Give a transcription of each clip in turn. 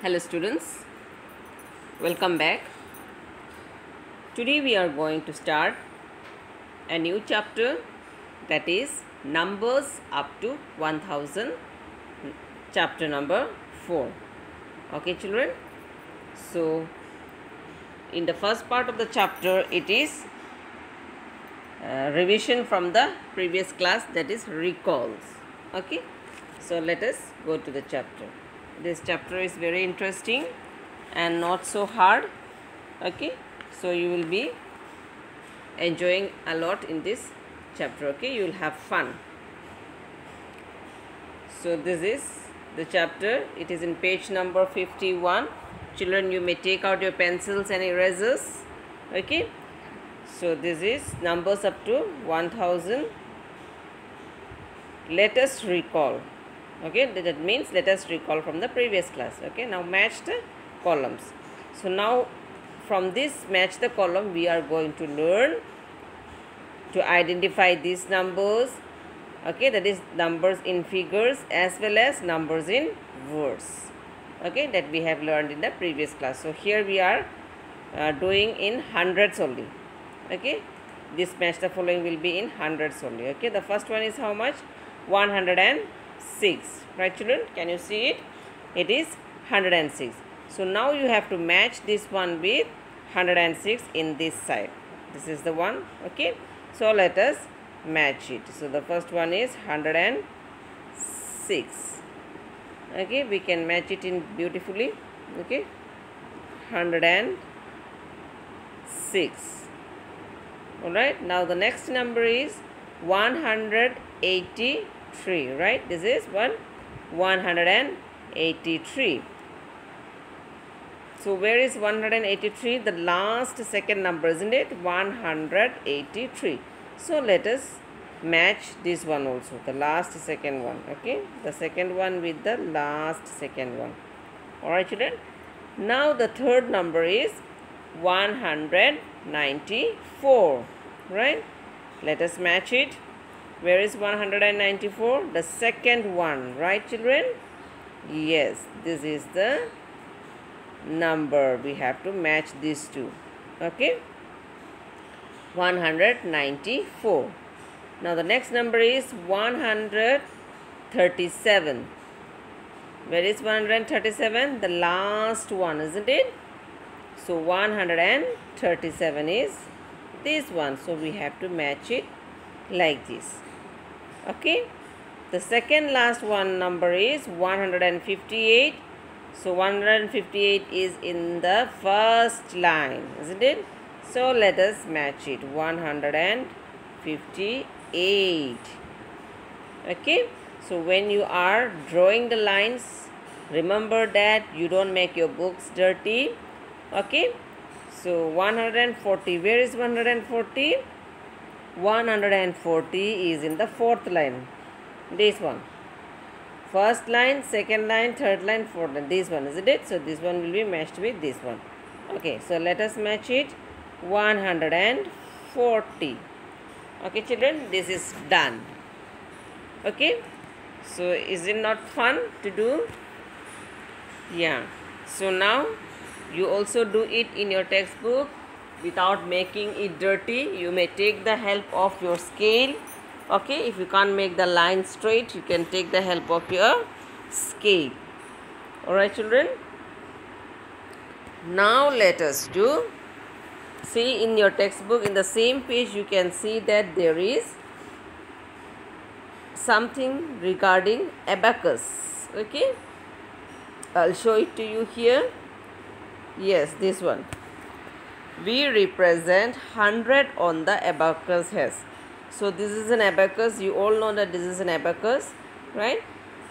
Hello students, welcome back. Today we are going to start a new chapter, that is numbers up to 1000, chapter number 4. Okay children, so in the first part of the chapter it is revision from the previous class, that is recalls. Okay, so let us go to the chapter. This chapter is very interesting and not so hard. Okay, so you will be enjoying a lot in this chapter. Okay, you will have fun. So this is the chapter. It is in page number 51. Children, you may take out your pencils and erasers. Okay, so this is numbers up to 1000. Let us recall. Okay, that means let us recall from the previous class. Okay, now match the columns. So now from this match the column, we are going to learn to identify these numbers. Okay, that is numbers in figures as well as numbers in words. Okay, that we have learned in the previous class. So here we are doing in hundreds only. Okay, this match the following will be in hundreds only. Okay, the first one is how much? 106. Right children, can you see it? It is 106. So now you have to match this one with 106 in this side. This is the one. Okay, so let us match it. So the first one is 106. Okay, we can match it in beautifully. Okay, 106. Alright, now the next number is 183. Right, this is 183. So where is 183? The last second number, isn't it? 183. So let us match this one also, the last second one. Okay, the second one with the last second one. Alright children, now the third number is 194. Right, let us match it. Where is 194? The second one. Right children, yes, this is the number. We have to match these two. Okay, 194. Now the next number is 137. Where is 137? The last one, isn't it? So 137 is this one. So we have to match it like this. Okay, the second last one number is 158. So 158 is in the first line, isn't it? So let us match it. 158. Okay, so when you are drawing the lines, remember that you don't make your books dirty. Okay, so 140. Where is 140? 140 is in the fourth line. This one. First line, second line, third line, fourth line. This one, isn't it? So this one will be matched with this one. Okay, so let us match it. 140. Okay children, this is done. Okay, so is it not fun to do? Yeah. So now you also do it in your textbook without making it dirty. You may take the help of your scale. Okay, if you can't make the line straight, you can take the help of your scale. Alright children, now let us do. See, in your textbook, in the same page, you can see that there is something regarding abacus. Okay, I'll show it to you here. Yes, this one. We represent 100 on the abacus head. So this is an abacus. You all know that this is an abacus, right?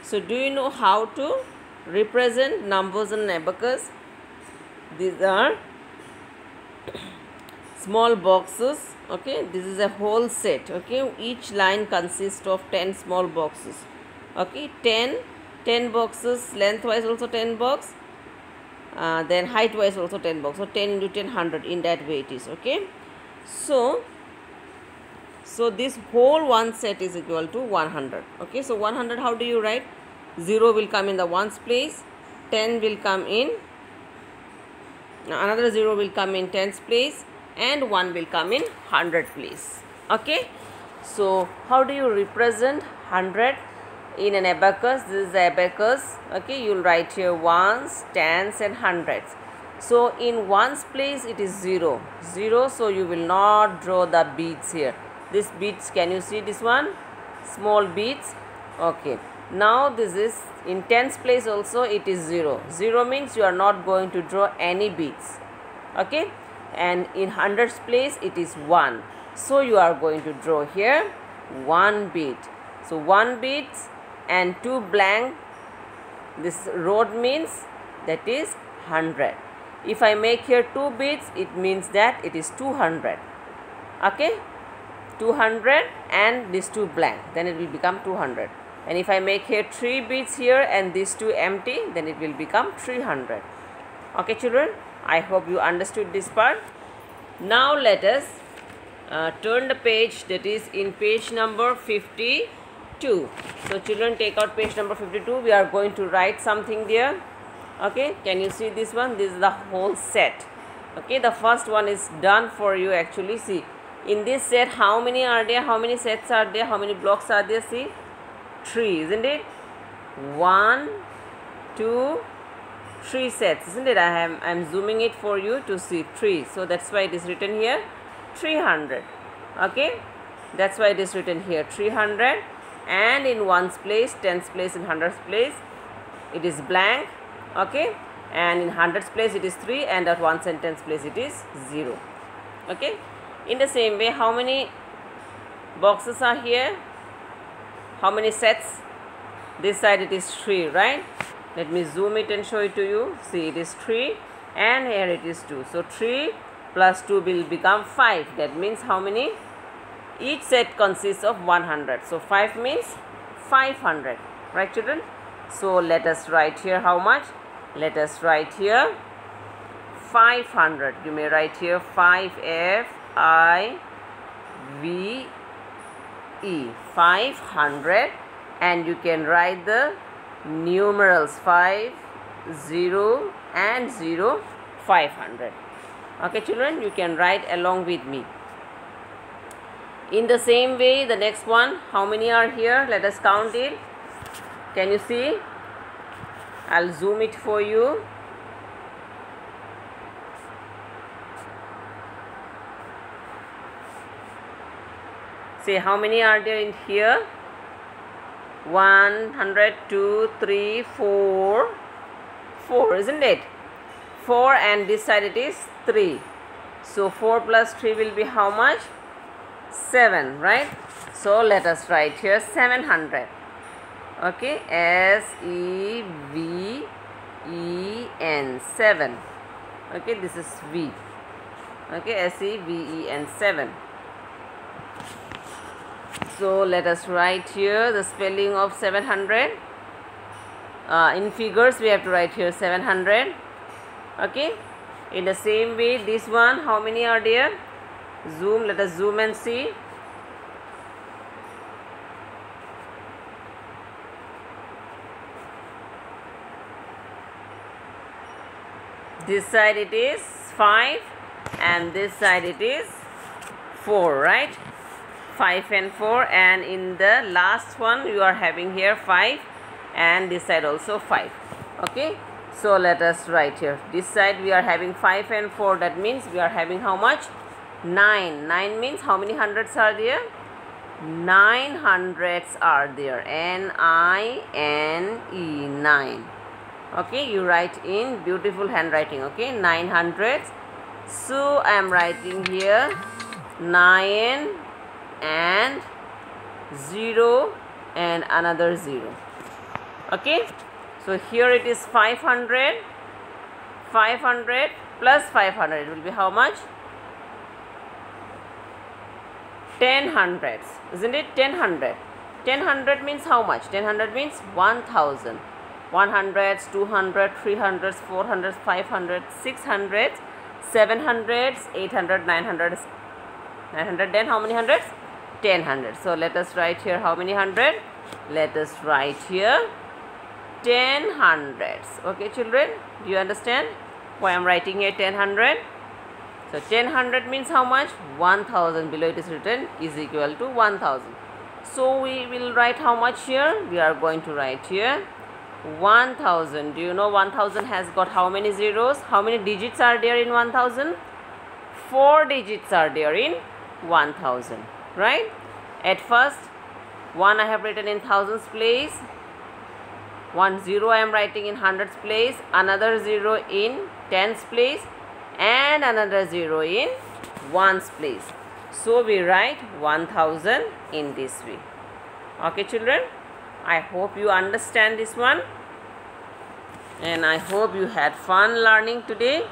So do you know how to represent numbers in an abacus? These are small boxes. Okay, this is a whole set. Okay, each line consists of 10 small boxes. Okay, 10 boxes, lengthwise also 10 box, then height wise also 10 box. So 10 into 10, 100, in that way it is. Okay, so this whole one set is equal to 100. Okay, so 100, how do you write? 0 will come in the ones place, 10 will come in, another 0 will come in tens place, and 1 will come in hundred place. Okay, so how do you represent 100 in an abacus? This is the abacus. Okay, you will write here ones, tens and hundreds. So in ones place it is 0, 0, so you will not draw the beads here. This beads, can you see this one? Small beads. Okay, now this is in tens place also it is 0, 0 means you are not going to draw any beads. Okay, and in hundreds place it is 1, so you are going to draw here 1 bead. So 1 bead and 2 blank, this road means that is 100. If I make here 2 beads, it means that it is 200. Okay, 200 and these 2 blank, then it will become 200. And if I make here 3 beads here and these 2 empty, then it will become 300. Okay children, I hope you understood this part. Now let us turn the page, that is in page number 52. So children, take out page number 52. We are going to write something there. Okay, can you see this one? This is the whole set. Okay, the first one is done for you actually. See, in this set how many are there? How many sets are there? How many blocks are there? See, 3, isn't it? 1, 2, 3 sets, isn't it? I am zooming it for you to see 3. So that's why it is written here 300. Okay, that's why it is written here 300. And in ones place, tens place, in hundreds place it is blank. Okay, and in hundreds place it is 3, and at ones and tens place it is 0. Okay, in the same way, how many boxes are here? How many sets? This side it is 3, right? Let me zoom it and show it to you. See, it is 3 and here it is 2. So 3 plus 2 will become 5. That means how many? Each set consists of 100. So 5 means 500. Right children? So let us write here how much? Let us write here 500. You may write here 5 500, and you can write the numerals 5, 0 and 0, 500. Okay children, you can write along with me. In the same way, the next one, how many are here? Let us count it. Can you see? I'll zoom it for you. See, how many are there in here? 100, 2, 3, 4, 4, isn't it? 4, and this side it is 3. So 4 plus 3 will be how much? 7, right? So let us write here 700. Okay, S-E-V-E-N, 7. Okay, this is V. Okay, S-E-V-E-N, 7. So let us write here the spelling of 700. In figures we have to write here 700. Okay, in the same way, this one, how many are there? Zoom, let us zoom and see. This side it is 5 and this side it is 4, right? 5 and 4, and in the last one you are having here 5 and this side also 5. Okay, so let us write here. This side we are having 5 and 4, that means we are having how much? 9. 9 means how many hundreds are there? 9 hundreds are there. N-I-N-E, 9. Okay, you write in beautiful handwriting. Okay, 9 hundreds. So I am writing here 9 and 0 and another 0. Okay, so here it is 500. 500 plus 500, it will be how much? 10 hundreds, isn't it? 10 hundred. 10 hundred means how much? 10 hundred means 1000. 100s, 200, 300s, 400s, 500s, 600s, 700s, 800, 900s. 900, then how many hundreds? 10 hundreds. So let us write here how many hundred? Let us write here 10 hundreds. Okay, children, do you understand why I'm writing here 10 So 10 means how much? 1000. Below it is written is equal to 1000. So we will write how much here? We are going to write here 1000. Do you know 1000 has got how many zeros? How many digits are there in 1000? 4 digits are there in 1000, right? At first, 1 I have written in thousands place, 1 0 I am writing in hundreds place, another 0 in tens place, and another 0 in ones place. So we write 1000 in this way. Okay, children, I hope you understand this one, and I hope you had fun learning today.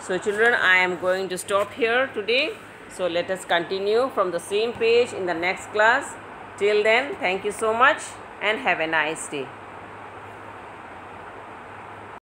So children, I am going to stop here today. So let us continue from the same page in the next class. Till then, thank you so much and have a nice day.